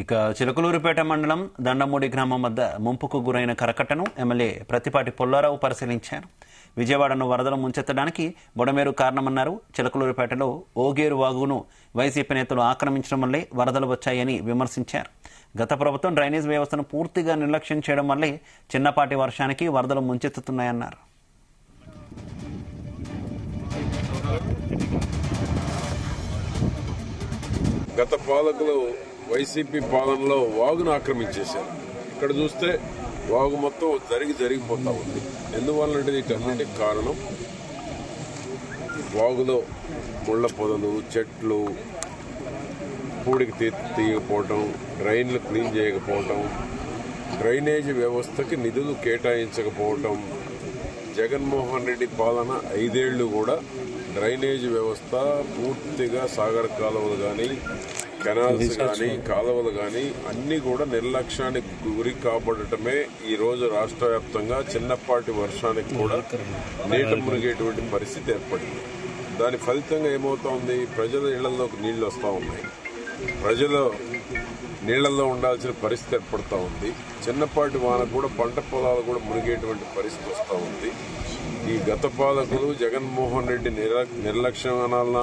ఇక చిలకలూరిపేట మండలం దండమూడి గ్రామం వద్ద ముంపుకు గురైన కరకట్టను ఎమ్మెల్యే ప్రతిపాటి పుల్లారావు పరిశీలించారు. విజయవాడను వరదలు ముంచెత్తడానికి బొడమేరు కారణమన్నారు. చిలకలూరిపేటలో ఓగేరు వాగును వైసీపీ నేతలు ఆక్రమించడం వల్లే వరదలు వచ్చాయని విమర్శించారు. గత ప్రభుత్వం డ్రైనేజ్ వ్యవస్థను పూర్తిగా నిర్లక్ష్యం చేయడం వల్లే చిన్నపాటి వర్షానికి వరదలు ముంచెత్తుతున్నాయన్నారు. గత పాలకులు వైసీపీ పాలనలో వాగును ఆక్రమించేశారు. ఇక్కడ చూస్తే వాగు మొత్తం జరిగిపోతా ఉంది. ఎందువల్లంటే వీటన్నిటికి కారణం వాగులో ముళ్ల పొదలు, చెట్లు, పూడికి తీయకపోవటం, డ్రైన్లు క్లీన్ చేయకపోవటం, డ్రైనేజీ వ్యవస్థకి నిధులు కేటాయించకపోవటం. జగన్మోహన్ రెడ్డి పాలన 5 ఏళ్లు కూడా డ్రైనేజీ వ్యవస్థ పూర్తిగా సాగర్ కాలువలు కానీ, కెనాల్స్ కానీ, కాలువలు కానీ అన్ని కూడా నిర్లక్ష్యానికి గురి కాబడటమే ఈ రోజు రాష్ట్ర వ్యాప్తంగా చిన్నపాటి వర్షానికి కూడా నీట మునిగేటువంటి పరిస్థితి ఏర్పడింది. దాని ఫలితంగా ఏమవుతోంది? ప్రజల ఇళ్లలోకి నీళ్లు వస్తూ ఉన్నాయి. ప్రజలు నీళ్లలో ఉండాల్సిన పరిస్థితి ఏర్పడతా ఉంది. చిన్నపాటి వాన కూడా పంట పొలాలు కూడా మునిగేటువంటి పరిస్థితి వస్తూ ఉంది. ఈ గత పాలకులు జగన్మోహన్ రెడ్డి నిర్లక్ష్యం అనాలన్నా